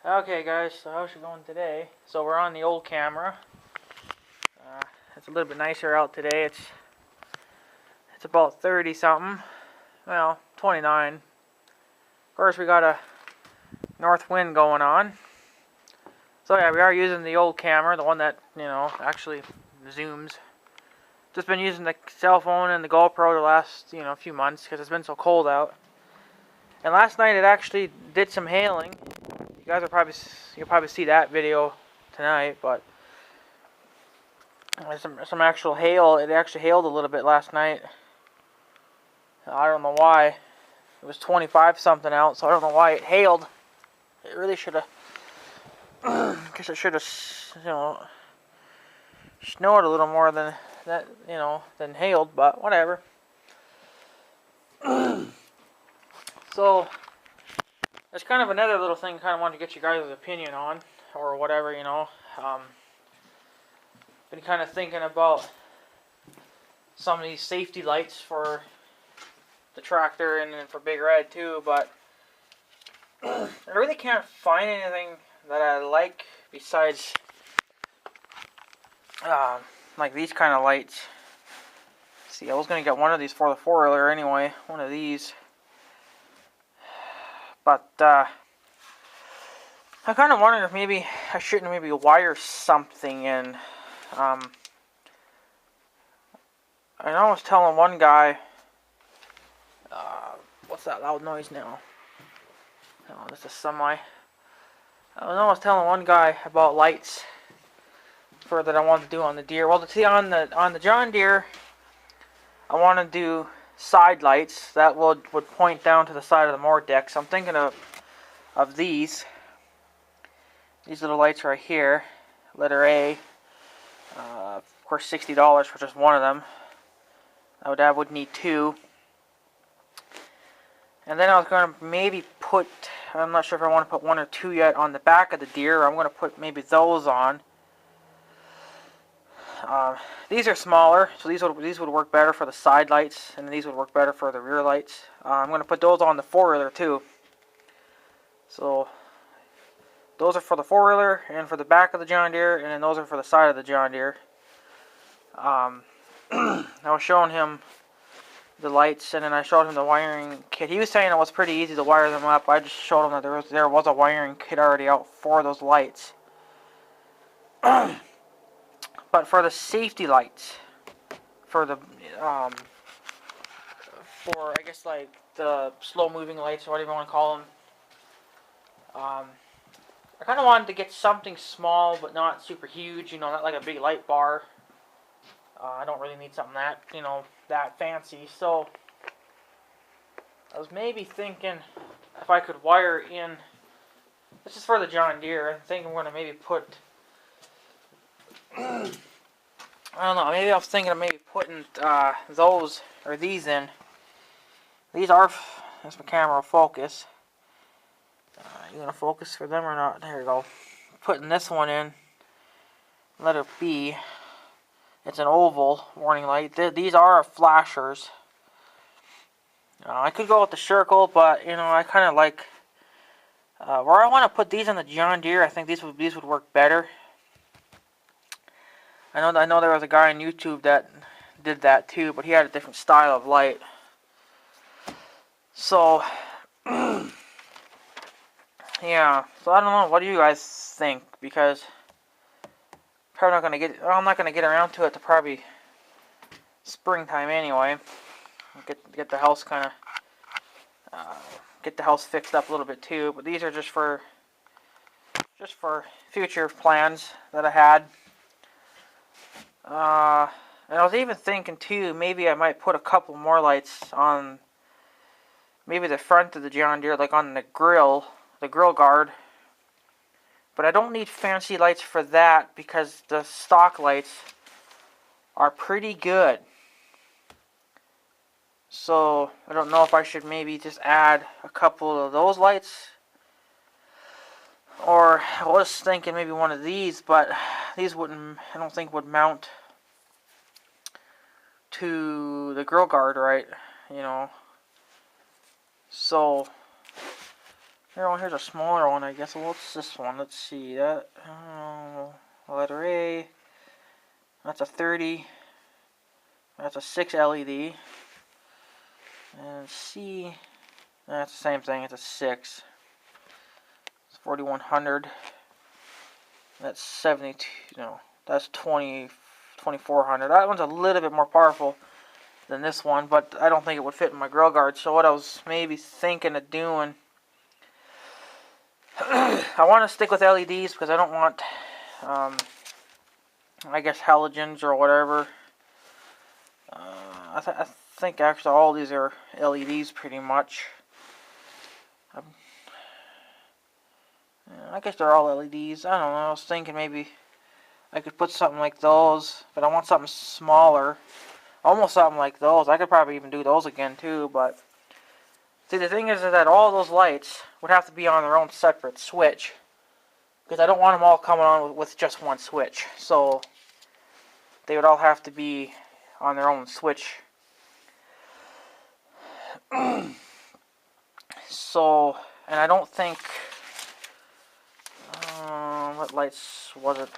Okay guys, so how's it going today? So we're on the old camera. It's a little bit nicer out today. It's about 30 something. Well, 29. Of course we got a north wind going on. So yeah, we are using the old camera, the one that, actually zooms. Just been using the cell phone and the GoPro the last, few months because it's been so cold out. And last night it actually did some hailing. You'll probably see that video tonight, but some actual hail. It actually hailed a little bit last night. I don't know why. It was 25 something out, so I don't know why it hailed. It really should have. Guess it should have, snowed a little more than that, than hailed. But whatever. So that's kind of another little thing. Kind of wanted to get you guys' opinion on, or whatever, Been kind of thinking about some of these safety lights for the tractor and for Big Red too, but I really can't find anything that I like besides like these kind of lights. See, I was gonna get one of these for the four-wheeler anyway, one of these, but I kind of wonder if maybe I shouldn't maybe wire something in. I know I was telling one guy, what's that loud noise now? Oh, that's a semi. I was telling one guy about lights that I wanted to do on the Deere. Well, see, on the John Deere, I want to do side lights that would point down to the side of the mower deck. So I'm thinking of these. These little lights right here, letter A. Of course, $60 for just one of them. I would need two. And then I was going to maybe put, I'm not sure if I want to put one or two yet on the back of the Deere. I'm going to put maybe those on. These are smaller, so these would work better for the side lights, and these would work better for the rear lights. I'm going to put those on the four-wheeler too. So those are for the four-wheeler and for the back of the John Deere, and then those are for the side of the John Deere. I was showing him the lights, and then I showed him the wiring kit. He was saying it was pretty easy to wire them up. I just showed him that there was a wiring kit already out for those lights. But for the safety lights, for the for I guess like the slow-moving lights or whatever you want to call them, I kind of wanted to get something small but not super huge. Not like a big light bar. I don't really need something that that fancy. So I was maybe thinking if I could wire in. This is for the John Deere. I think I'm going to maybe put. I don't know. Maybe I was thinking of maybe putting those or these in. These are. That's my camera focus. You gonna focus for them or not? There you go. Putting this one in. Letter B. It's an oval warning light. These are flashers. I could go with the Circle, but I kind of like where I want to put these on the John Deere. I think these would work better. I know there was a guy on YouTube that did that too, but he had a different style of light. So yeah, so I don't know. What do you guys think? Because I'm not gonna get around to it to probably springtime anyway. Get the house kind of get the house fixed up a little bit too. But these are just for future plans that I had. And I was even thinking too, maybe I might put a couple more lights on maybe the front of the John Deere, like on the grill guard. But I don't need fancy lights for that because the stock lights are pretty good. So I don't know if I should maybe just add a couple of those lights. Or I was thinking maybe one of these, but these I don't think would mount to the grill guard right, So Here's a smaller one, I guess. Well, what's this one? Let's see. That letter A. That's a 30. That's a 6 LED. And C. That's the same thing. It's a 6. It's 4100. That's 72. No, that's 2400. That one's a little bit more powerful than this one, but I don't think it would fit in my grill guard. So what I was maybe thinking of doing, I want to stick with LEDs because I don't want, I guess, halogens or whatever. I think actually all these are LEDs pretty much. I guess they're all LEDs. I don't know. I was thinking maybe I could put something like those, but I want something smaller. Almost something like those. I could probably even do those again too, but see, the thing is that all those lights would have to be on their own separate switch, because I don't want them all coming on with just one switch. So they would all have to be on their own switch. So, and I don't think, what lights was it?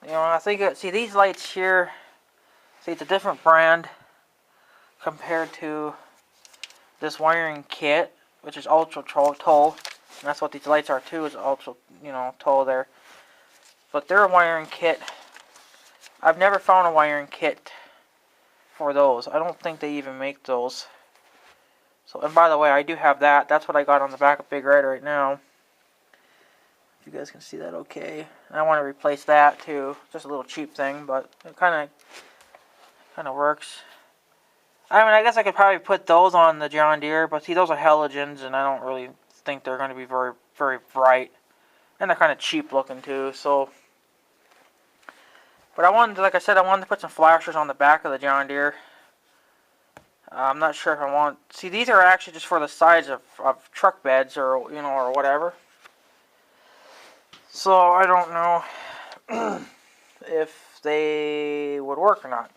You know, I think, see, these lights here, see, it's a different brand compared to this wiring kit, which is Ultra Toll. And that's what these lights are too, is Ultra, Toll there. But their wiring kit, I've never found a wiring kit for those. I don't think they even make those. So, and by the way, I do have that. That's what I got on the back of Big Red right now. If you guys can see that okay. And I want to replace that too. Just a little cheap thing, but it kind of works. I mean, I guess I could probably put those on the John Deere, but see, those are halogens, and I don't really think they're going to be very, very bright. And they're kind of cheap looking too, so. But I wanted, like I said, I wanted to put some flashers on the back of the John Deere. I'm not sure if I want. See, these are actually just for the sides of truck beds or or whatever. So I don't know if they would work or not.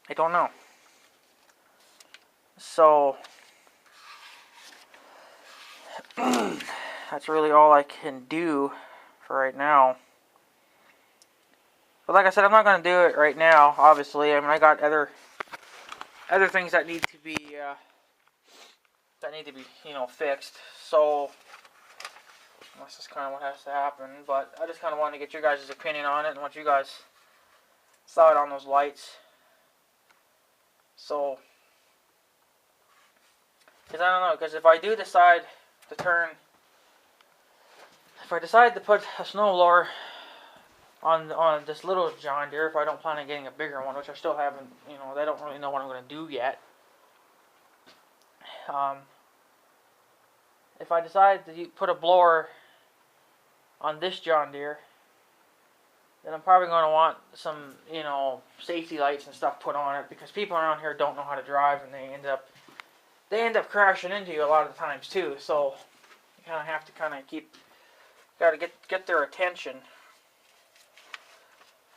I don't know. So that's really all I can do for right now. But like I said, I'm not going to do it right now, obviously. I mean, I got other things that need to be fixed. So that's just kind of what has to happen. But I just kind of wanted to get your guys' opinion on it and what you guys thought on those lights. So, because I don't know, because if I do decide to if I decide to put a snowblower on this little John Deere, if I don't plan on getting a bigger one, which I still haven't, they don't really know what I'm going to do yet. If I decide to put a blower on this John Deere, then I'm probably going to want some, safety lights and stuff put on it, because people around here don't know how to drive, and they end up crashing into you a lot of the times too. So you kind of have to got to get their attention.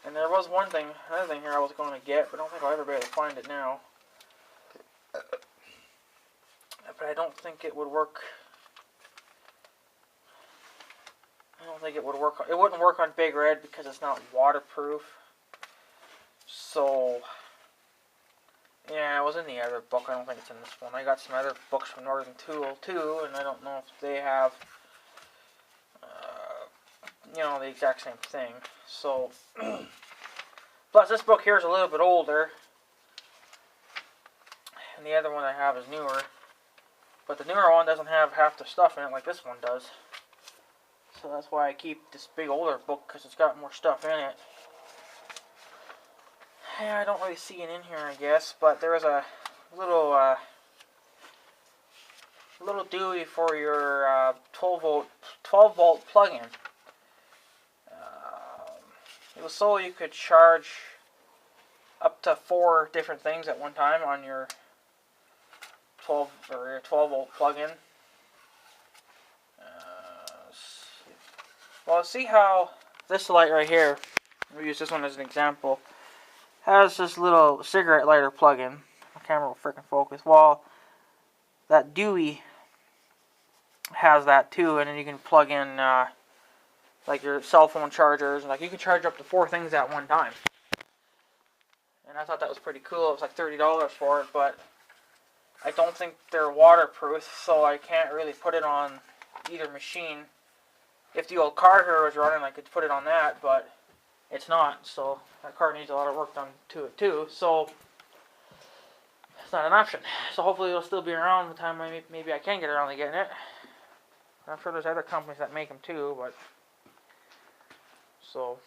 And there was another thing here I was going to get, but I don't think I'll ever be able to find it now. But I don't think it would work. I don't think it would work. It wouldn't work on Big Red because it's not waterproof. So, yeah, it was in the other book. I don't think it's in this one. I got some other books from Northern Tool too, and I don't know if they have, the exact same thing. So, plus this book here is a little bit older, and the other one I have is newer. But the newer one doesn't have half the stuff in it like this one does. So that's why I keep this big older book, because it's got more stuff in it. Yeah, I don't really see it in here, I guess, but there is a little Dewey for your 12 volt plug-in. It was so you could charge up to 4 different things at one time on your 12 volt plug-in. Well, see how this light right here, we'll use this one as an example, has this little cigarette lighter plug-in. My camera will freaking focus. Well, that Dewey has that too, and then you can plug in like your cell phone chargers, and like you can charge up to 4 things at one time. And I thought that was pretty cool. It was like $30 for it, but I don't think they're waterproof, so I can't really put it on either machine. If the old car here was running, I could put it on that, but it's not, so that car needs a lot of work done to it too, so it's not an option. So hopefully it'll still be around by the time maybe I can get around to getting it. I'm sure there's other companies that make them too, but so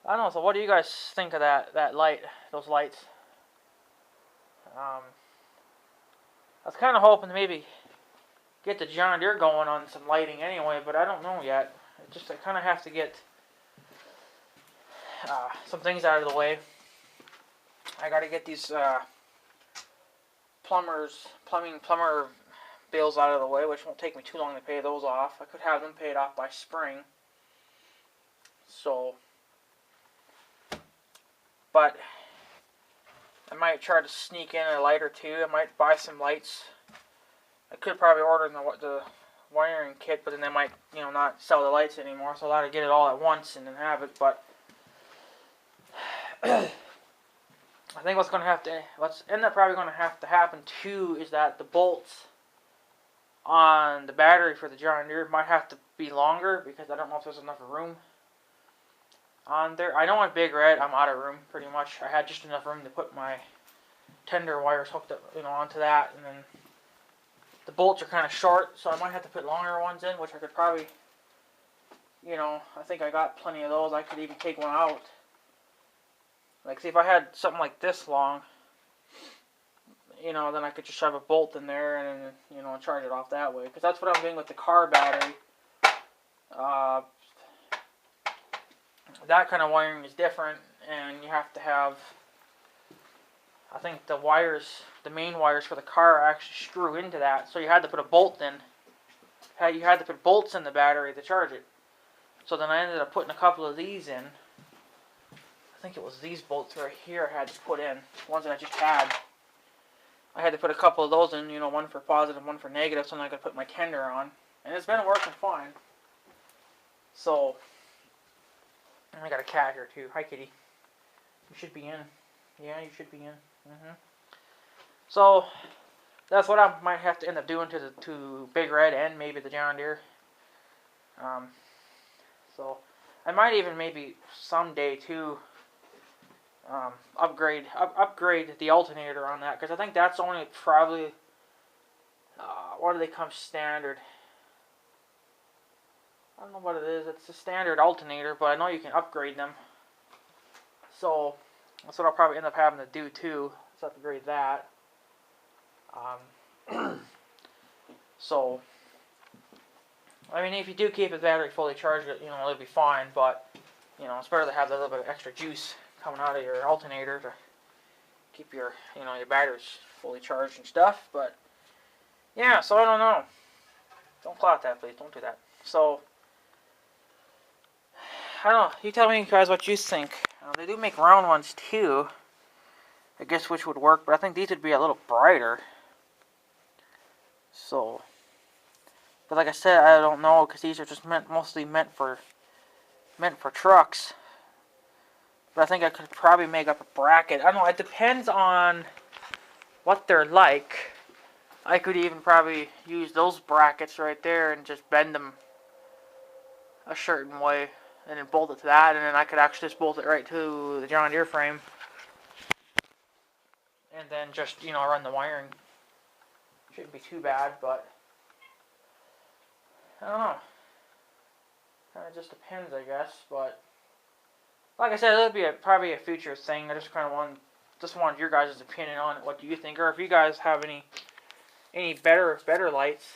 I don't know. So what do you guys think of that light, those lights? I was kind of hoping to maybe get the John Deere going on some lighting anyway, but I don't know yet. I kind of have to get some things out of the way. I got to get these plumber bills out of the way, which won't take me too long to pay those off. I could have them paid off by spring. So, but I might try to sneak in a light or two. I might buy some lights. I could probably order the wiring kit, but then they might, not sell the lights anymore. So I'll have to get it all at once and then have it. But I think what's end up probably going to have to happen too is that the bolts on the battery for the John Deere might have to be longer, because I don't know if there's enough room on there. I know on Big Red I'm out of room pretty much. I had just enough room to put my tender wires hooked up, onto that, and then the bolts are kind of short, so I might have to put longer ones in, which I could probably, I think I got plenty of those. I could even take one out. Like, see, if I had something like this long, then I could just shove a bolt in there and, charge it off that way. Because that's what I'm doing with the car battery. That kind of wiring is different, and you have to have, I think the main wires for the car actually screw into that. So you had to put a bolt in. You had to put bolts in the battery to charge it. So then I ended up putting a couple of these in. I think it was these bolts right here I had to put in. Ones that I just had. I had to put a couple of those in, one for positive, one for negative, so then I could put my tender on. And it's been working fine. So, I got a cat here too. Hi, kitty. You should be in. Yeah, you should be in. So, that's what I might have to end up doing to Big Red and maybe the John Deere. So, I might even maybe someday too upgrade the alternator on that, because I think that's only probably what do they come standard? I don't know what it is. It's a standard alternator, but I know you can upgrade them. So that's what I'll probably end up having to do too. Let's upgrade that. So I mean, if you do keep the battery fully charged, it'll be fine. But it's better to have that little bit of extra juice coming out of your alternator to keep your your batteries fully charged and stuff. But yeah, so I don't know. Don't clout that, please. Don't do that. So I don't know. You tell me, guys, what you think. They do make round ones too, I guess, which would work. But I think these would be a little brighter. So, but like I said, I don't know, because these are just mostly meant for trucks. But I think I could probably make up a bracket. I don't know. It depends on what they're like. I could even probably use those brackets right there and just bend them a certain way, and then bolt it to that, and then I could actually just bolt it right to the John Deere frame, and then just run the wiring. Shouldn't be too bad, but I don't know. Kind of just depends, I guess. But like I said, it'll be probably a future thing. I just kind of wanted your guys' opinion on it. What do you think? Or if you guys have any better lights.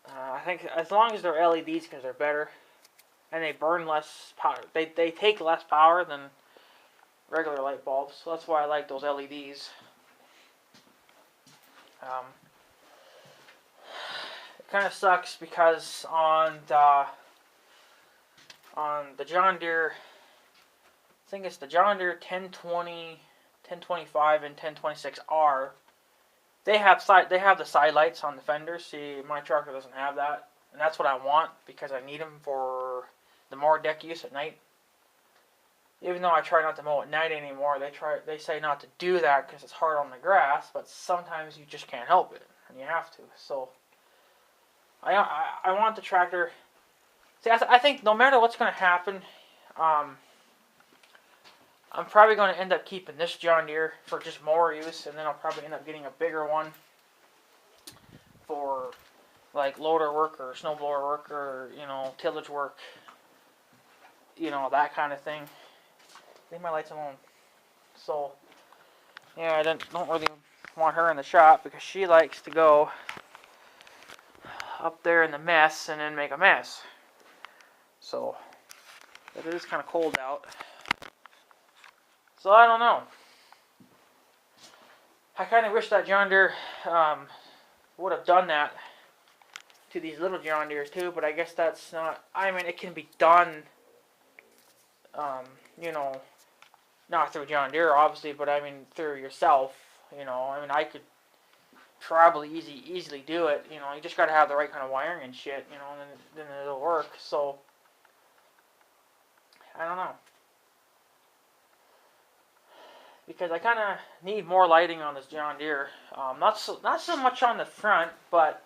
I think as long as they're LEDs, because they're better and they burn less power. They take less power than regular light bulbs. So that's why I like those LEDs. It kind of sucks because on the John Deere, I think it's the John Deere 1020, 1025, and 1026R, they have the side lights on the fenders. See, my tractor doesn't have that, and that's what I want because I need them for the more deck use at night. Even though I try not to mow at night anymore, they say not to do that because it's hard on the grass, but sometimes you just can't help it, and you have to. So I want the tractor. See, I think no matter what's going to happen, I'm probably going to end up keeping this John Deere for just mower use, and then I'll probably end up getting a bigger one for like loader work or snowblower work or, you know, tillage work, you know, that kind of thing. Leave my lights alone. So, yeah, I don't really want her in the shop because she likes to go up there in the mess and then make a mess. So, but it is kind of cold out. So I don't know. I kind of wish that John Deere would have done that to these little John Deeres too, but I guess that's not. I mean, it can be done. You know, not through John Deere, obviously, but I mean through yourself. You know, I mean, I could probably easily do it. You know, you just got to have the right kind of wiring and shit. You know, and then it'll work. So I don't know. Because I kind of need more lighting on this John Deere. Not so much on the front, but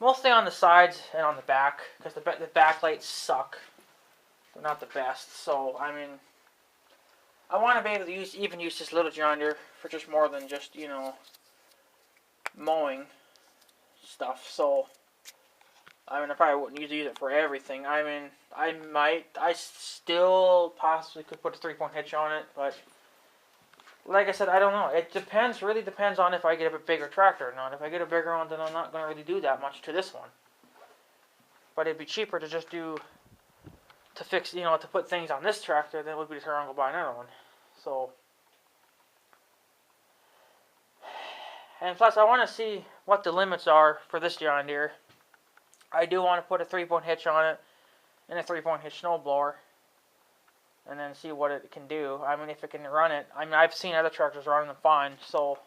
mostly on the sides and on the back. Because the backlights suck. They're not the best. So, I mean, I want to be able to use this little John Deere for just more than just, you know, mowing stuff. So, I mean, I probably wouldn't use it for everything. I mean, I still possibly could put a 3-point hitch on it, but like I said, I don't know. It really depends on if I get a bigger tractor or not. If I get a bigger one, then I'm not going to really do that much to this one. But it'd be cheaper to just to put things on this tractor than it would be to turn around and go buy another one. So, and plus I want to see what the limits are for this John Deere. I do want to put a 3-point hitch on it and a 3-point hitch snowblower. And then see what it can do. I mean, if it can run it. I mean, I've seen other tractors running them fine. So,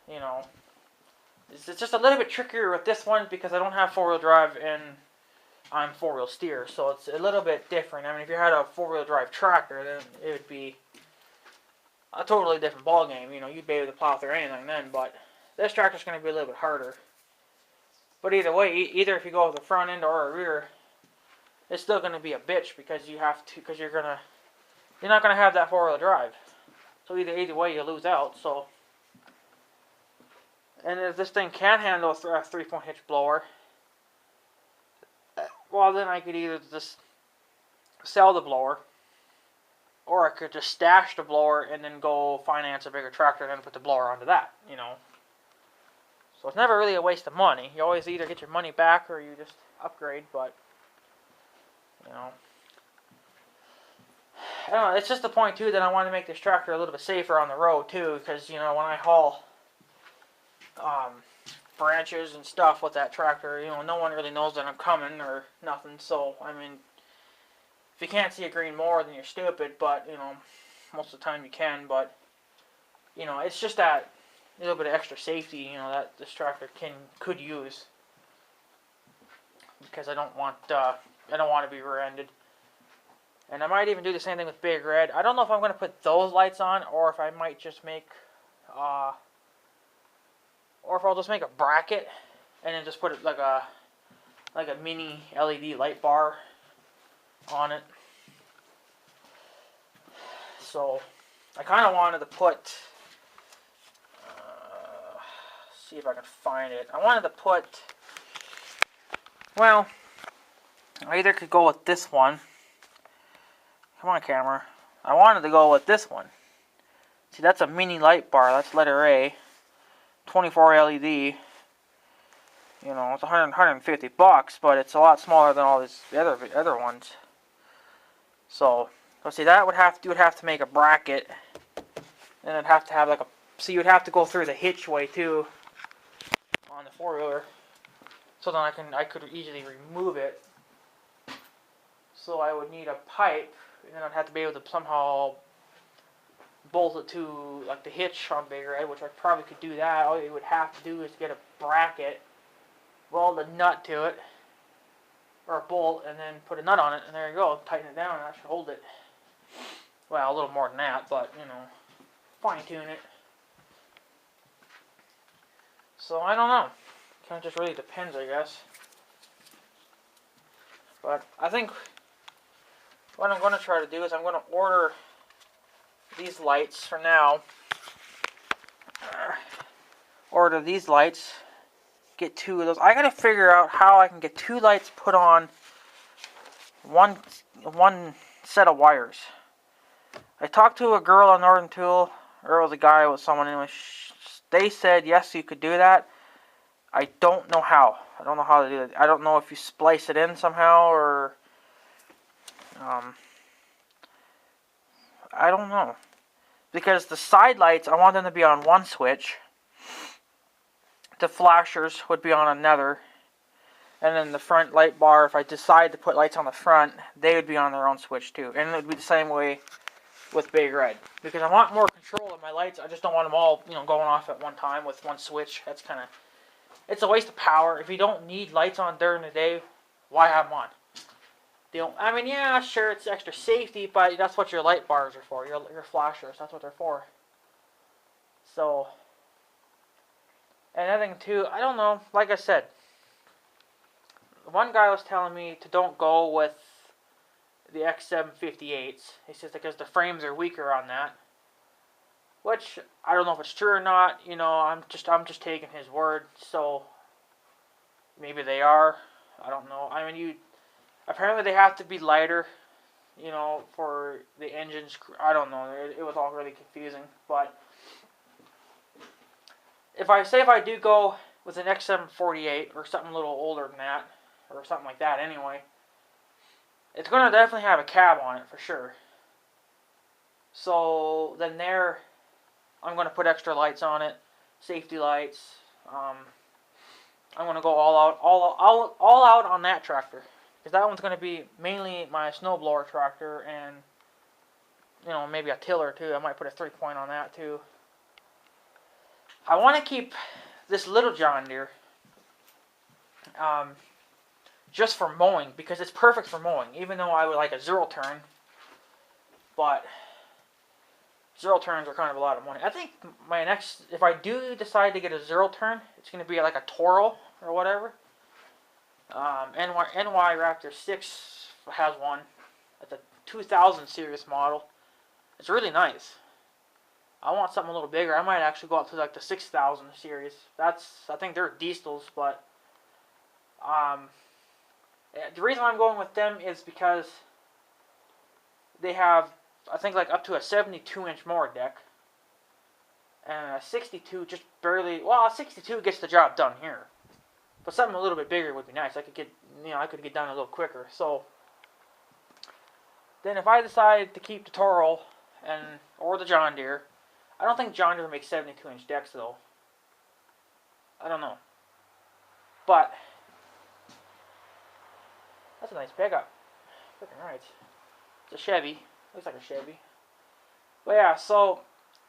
you know, it's just a little bit trickier with this one because I don't have 4-wheel drive and I'm 4-wheel steer. So it's a little bit different. I mean, if you had a 4-wheel drive tractor, then it would be a totally different ball game. You know, you'd be able to plow through anything then. But this tractor's going to be a little bit harder. But either way, either if you go with the front end or a rear, it's still going to be a bitch because you're not going to have that 4-wheel drive. So either way you lose out. So, and if this thing can handle a 3-point hitch blower, well then I could either just sell the blower, or I could just stash the blower and then go finance a bigger tractor and then put the blower onto that. You know. So it's never really a waste of money. You always either get your money back or you just upgrade, but you know, I don't know, it's just the point too that I want to make this tractor a little bit safer on the road too, because you know, when I haul branches and stuff with that tractor, you know, no one really knows that I'm coming or nothing. So I mean, if you can't see a green mower, then you're stupid. But you know, most of the time you can. But you know, it's just that little bit of extra safety, you know, that this tractor could use, because I don't want to be rear-ended. And I might even do the same thing with Big Red. I don't know if I'm going to put those lights on, or if I might just make, or if I'll just make a bracket, and then just put it like a mini LED light bar on it. So, I kind of wanted to put, see if I can find it. I wanted to put, well, I either could go with this one. Come on, camera. I wanted to go with this one. See, that's a mini light bar. That's letter A. 24 LED. You know, it's 150 bucks, but it's a lot smaller than all these other ones. So, let's see, that you would have to make a bracket, and it'd have to have like a. So you'd have to go through the hitchway too on the 4-wheeler, so then I could easily remove it. So I would need a pipe, and then I'd have to be able to somehow bolt it to like the hitch on Big Red, which I probably could do that. All you would have to do is get a bracket, weld a nut to it, or a bolt, and then put a nut on it, and there you go. Tighten it down, and that should hold it. Well, a little more than that, but you know, fine tune it. So I don't know. Kind of just really depends, I guess. But I think what I'm going to try to do is I'm going to order these lights for now. Order these lights. Get 2 of those. I got to figure out how I can get 2 lights put on one set of wires. I talked to a girl on Northern Tool, or it was a guy, it was someone anyway. They said yes, you could do that. I don't know how. I don't know how to do it. I don't know if you splice it in somehow or I don't know. Because the side lights, I want them to be on one switch. The flashers would be on another. And then the front light bar, if I decide to put lights on the front, they would be on their own switch too. And it would be the same way with Big Red. Because I want more control of my lights. I just don't want them all, you know, going off at one time with one switch. That's kind of, it's a waste of power. If you don't need lights on during the day, why have them on? I mean, yeah, sure, it's extra safety, but that's what your light bars are for. Your flashers, that's what they're for. So, and another thing too, I don't know, like I said, one guy was telling me to don't go with the X758s. He says because the frames are weaker on that. Which, I don't know if it's true or not, you know, I'm just taking his word, so maybe they are, I don't know. I mean, apparently they have to be lighter, you know, for the engines, I don't know, it was all really confusing, but if I do go with an X748, or something a little older than that, or something like that anyway, it's going to definitely have a cab on it, for sure. So, then I'm going to put extra lights on it, safety lights. I'm going to go all out on that tractor, because that one's going to be mainly my snowblower tractor, and you know, maybe a tiller too. I might put a 3-point on that too. I want to keep this little John Deere just for mowing, because it's perfect for mowing, even though I would like a 0-turn, but 0-turns are kind of a lot of money. I think my next, if I do decide to get a 0-turn, it's going to be like a Toro or whatever. NY Raptor 6 has one. It's a 2000 series model. It's really nice. I want something a little bigger. I might actually go up to like the 6000 series. I think they're diesels, but the reason I'm going with them is because they have, I think, like up to a 72-inch mower deck, and a 62 just barely. Well, a 62 gets the job done here, but something a little bit bigger would be nice. I could get done a little quicker. So then, if I decide to keep the Toro or the John Deere, I don't think John Deere makes 72-inch decks though. I don't know, but that's a nice pickup. Freaking right. It's a Chevy. Looks like a Chevy. But yeah, so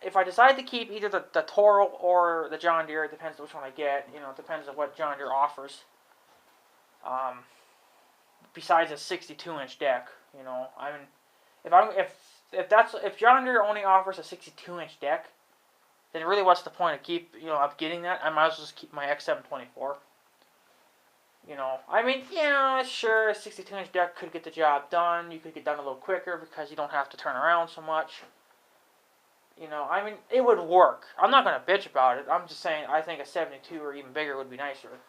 if I decide to keep either the Toro or the John Deere, it depends on which one I get. You know, it depends on what John Deere offers. Besides a 62-inch deck, you know, I mean, if John Deere only offers a 62-inch deck, then really what's the point of getting that? I might as well just keep my X724. You know, I mean, yeah, sure, a 62-inch deck could get the job done. You could get done a little quicker because you don't have to turn around so much. You know, I mean, it would work. I'm not going to bitch about it. I'm just saying I think a 72 or even bigger would be nicer.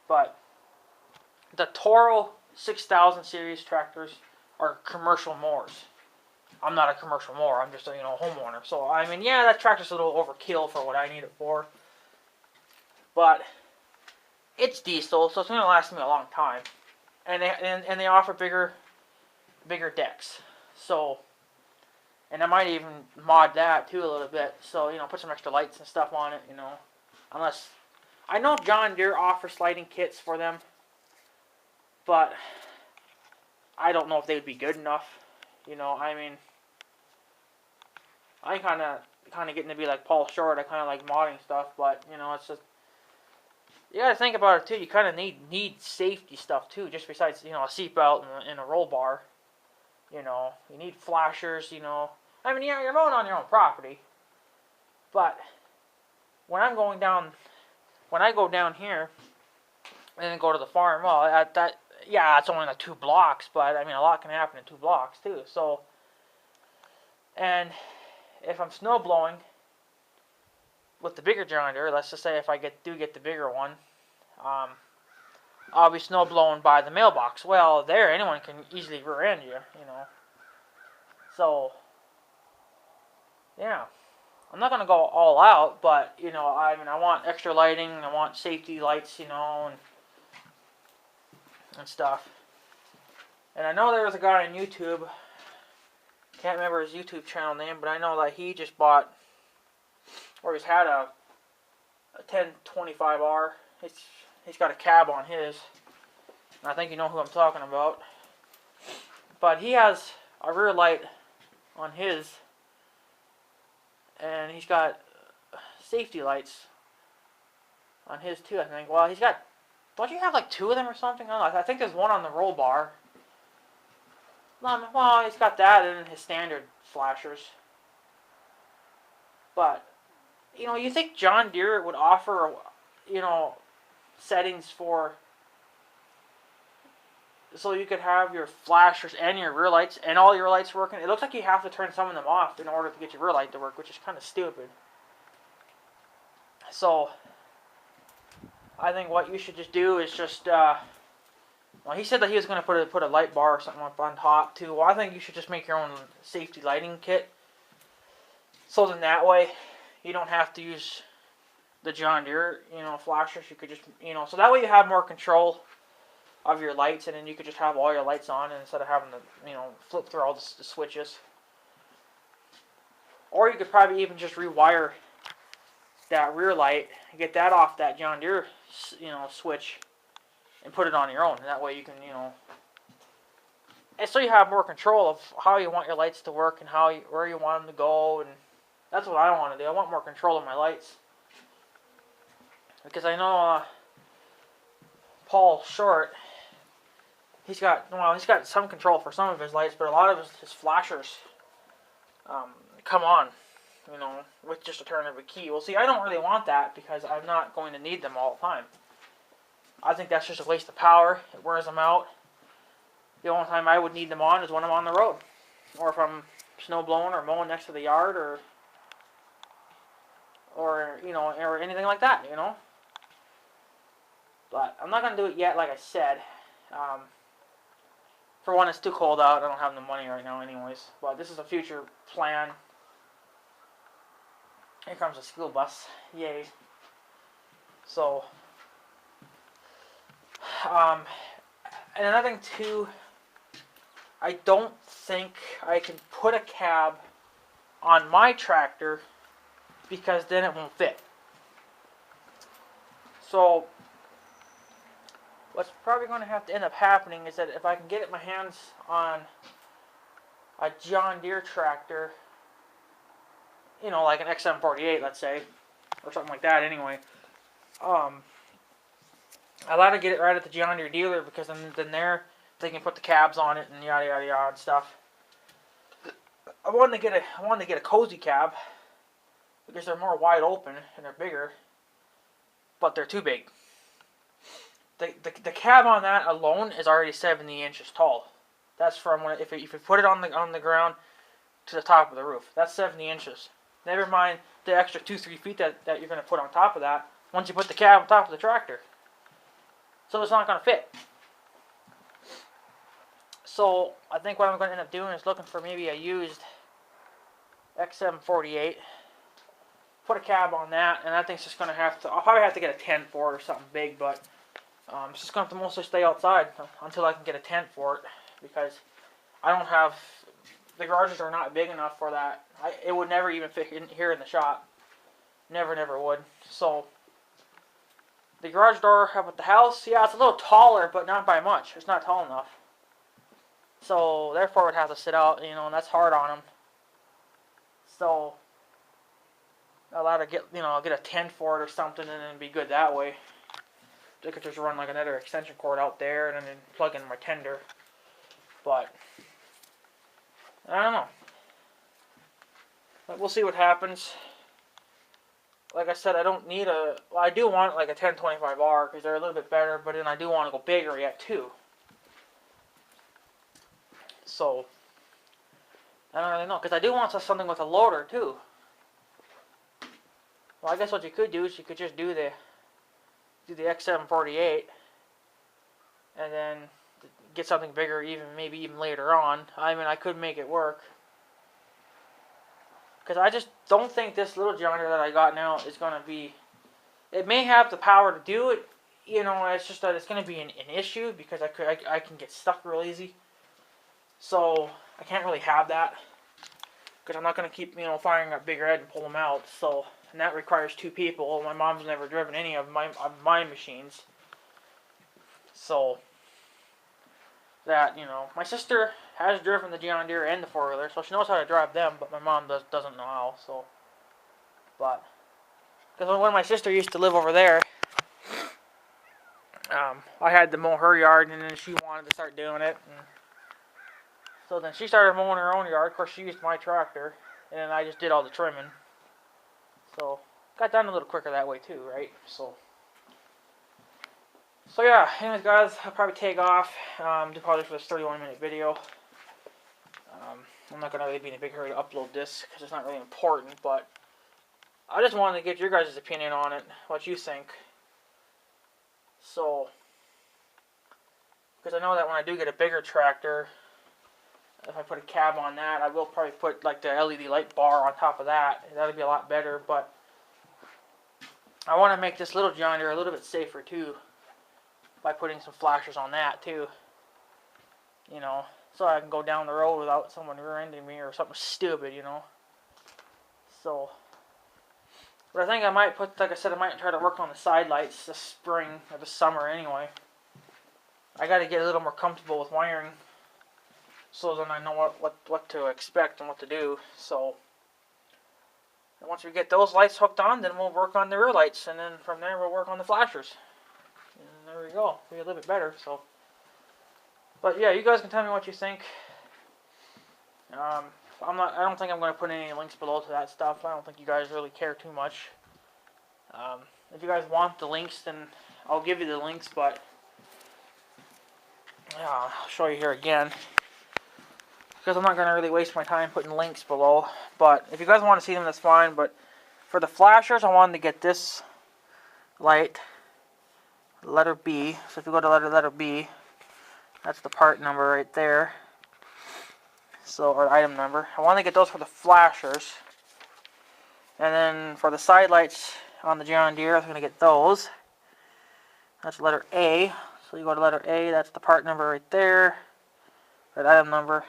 But the Toro 6000 series tractors are commercial mowers. I'm not a commercial mower. I'm just a homeowner. So, I mean, yeah, that tractor's a little overkill for what I need it for. But it's diesel, so it's going to last me a long time. And they offer bigger decks. So, and I might even mod that too a little bit. So, put some extra lights and stuff on it, Unless, I know John Deere offers sliding kits for them. But I don't know if they would be good enough. I mean, I kind of getting to be like Paul Short. I kind of like modding stuff, but you know, it's just you got to think about it too. You kind of need safety stuff too, just besides you know a seatbelt and a roll bar. You know, you need flashers. You know, I mean, yeah, you're mowing on your own property, but when I'm going down, when I go down here and then go to the farm, well, yeah, it's only like 2 blocks, but I mean, a lot can happen in 2 blocks too. So, and if I'm snow blowing with the bigger John Deere, let's just say if I do get the bigger one, I'll be snow blowing by the mailbox. Well, there anyone can easily rear end you, you know. So, yeah, I'm not gonna go all out, but you know, I mean, I want extra lighting, I want safety lights, you know, and stuff. And I know there was a guy on YouTube. Can't remember his YouTube channel name, but I know that he just bought, or he's had a 1025R. He's got a cab on his. And I think you know who I'm talking about. But he has a rear light on his, and he's got safety lights on his too, I think. Well, he's got, don't you have like 2 of them or something? I don't know. I think there's one on the roll bar. Well, he's got that and his standard flashers. But, you know, you think John Deere would offer, you know, settings for, so you could have your flashers and your rear lights and all your lights working. It looks like you have to turn some of them off in order to get your rear light to work, which is kind of stupid. So, I think what you should just do is just, well, he said that he was going to put a light bar or something up on top too. Well, I think you should just make your own safety lighting kit. So then that way, you don't have to use the John Deere, you know, flashers. You could just, you know, so that way you have more control of your lights, and then you could just have all your lights on instead of having to, you know, flip through all the switches. Or you could probably even just rewire that rear light and get that off that John Deere, you know, switch, and put it on your own. And that way you can, you know, and so you have more control of how you want your lights to work and where you want them to go. And that's what I want to do. I want more control of my lights, because I know Paul Short, he's got some control for some of his lights, but a lot of his flashers come on, you know, with just a turn of a key. Well, see, I don't really want that because I'm not going to need them all the time. I think that's just a waste of power. It wears them out. The only time I would need them on is when I'm on the road, or if I'm snow blowing or mowing next to the yard, or you know, or anything like that, you know. But I'm not gonna do it yet, like I said. For one, it's too cold out. I don't have the money right now, anyways. But this is a future plan. Here comes a school bus. Yay. So. And another thing too, I don't think I can put a cab on my tractor because then it won't fit. So what's probably going to have to end up happening is that if I can get my hands on a John Deere tractor, you know, like an XM48, let's say, or something like that anyway, I like to get it right at the John Deere dealer, because then they can put the cabs on it and yada yada yada and stuff. I wanted to get a cozy cab because they're more wide open and they're bigger, but they're too big. The cab on that alone is already 70 inches tall. That's from if you put it on the ground to the top of the roof. That's 70 inches. Never mind the extra 2-3 feet that you're going to put on top of that once you put the cab on top of the tractor. So it's not going to fit. So I think what I'm going to end up doing is looking for maybe a used XM48. Put a cab on that, and that thing's just going to have to, I'll probably have to get a tent for it or something big, but it's just going to have to mostly stay outside until I can get a tent for it, because I don't have, the garages are not big enough for that. It would never even fit in here in the shop. Never would. So the garage door up at the house, yeah, it's a little taller, but not by much. It's not tall enough. So therefore it would have to sit out, you know, and that's hard on them. So allowed to get get a tent for it or something, and then be good that way. I could just run like another extension cord out there and then plug in my tender. But I don't know. But we'll see what happens. Like I said, I don't need a. Well, I do want like a 1025R because they're a little bit better, but then I do want to go bigger yet too. So I don't really know, because I do want something with a loader too. Well, I guess what you could do is you could just do the X748, and then get something bigger, maybe even later on. I mean, I could make it work. Because I just don't think this little John Deere that I got now is going to be... It may have the power to do it, it's just that it's going to be an issue, because I can get stuck real easy. So, I can't really have that. Because I'm not going to keep, firing up big red and pull them out. So, and that requires 2 people. My mom's never driven any of my machines. So, that, my sister has driven the John Deere and the 4-wheeler, so she knows how to drive them, but my mom doesn't know how, so. But, because when my sister used to live over there, I had to mow her yard, and then she wanted to start doing it. And so then she started mowing her own yard. Of course, she used my tractor, and then I just did all the trimming. So, got done a little quicker that way too, right? So yeah, anyways guys, I'll probably take off. Do probably for this 31-minute video. I'm not going to really be in a big hurry to upload this, because it's not really important, but I just wanted to get your guys' opinion on it, what you think. So, because I know that when I do get a bigger tractor, if I put a cab on that, I will probably put like the LED light bar on top of that. That'll be a lot better, but I want to make this little John Deere a little bit safer too, by putting some flashers on that too. So I can go down the road without someone rear-ending me or something stupid, So, but I think I might put, like I said, I might try to work on the side lights this spring or this summer anyway. I got to get a little more comfortable with wiring, so then I know what to expect and what to do. So, and once we get those lights hooked on, then we'll work on the rear lights, and then from there we'll work on the flashers. And there we go. Be a little bit better. So, but yeah, you guys can tell me what you think. I don't think I'm going to put any links below to that stuff. I don't think you guys really care too much. If you guys want the links, then I'll give you the links, but yeah, I'll show you here again, because I'm not going to really waste my time putting links below. But if you guys want to see them, that's fine. But for the flashers, I wanted to get this light, letter B. So if you go to letter B, that's the part number right there. So, or item number. I want to get those for the flashers. And then for the side lights on the John Deere, I'm going to get those. That's letter A. So you go to letter A, that's the part number right there. That item number.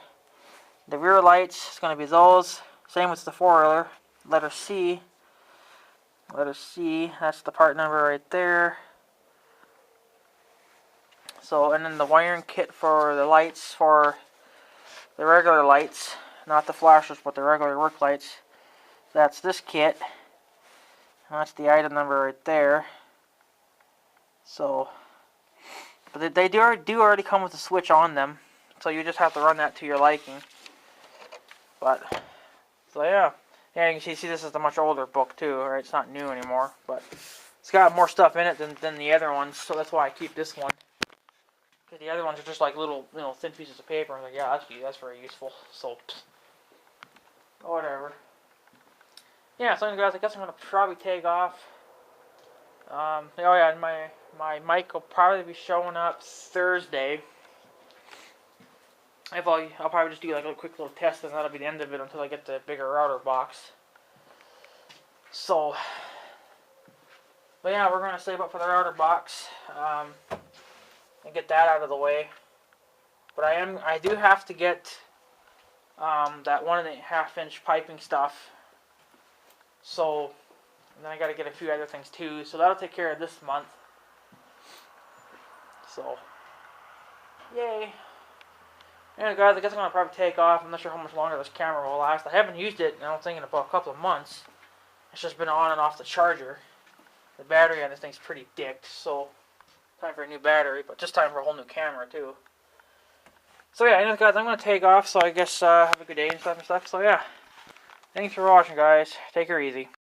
The rear lights is going to be those. Same with the 4-wheeler. Letter C. Letter C, that's the part number right there. So, and then the wiring kit for the lights, for the regular lights, not the flashers, but the regular work lights. That's this kit. And that's the item number right there. So, but they do already come with a switch on them, so you just have to run that to your liking. But, so yeah. Yeah, you can see this is a much older book too, right? It's not new anymore, but it's got more stuff in it than the other ones, so that's why I keep this one. Because the other ones are just like little, thin pieces of paper. I'm like, yeah, that's very useful. So, whatever. Yeah, so guys, I guess I'm going to probably take off. Oh yeah, and my mic will probably be showing up Thursday. I'll probably just do like a quick little test, and that'll be the end of it until I get the bigger router box. So, but yeah, we're going to save up for the router box. And get that out of the way. But I do have to get that 1.5-inch piping stuff. So, and then I got to get a few other things too. So that'll take care of this month. So, yay. Yeah, guys, I guess I'm going to probably take off. I'm not sure how much longer this camera will last. I haven't used it, I don't think, in about a couple of months. It's just been on and off the charger. The battery on this thing's pretty dicked, so time for a new battery, but just time for a whole new camera, too. So, yeah, anyways, guys, I'm going to take off, so I guess have a good day and stuff. So, yeah, thanks for watching, guys. Take her easy.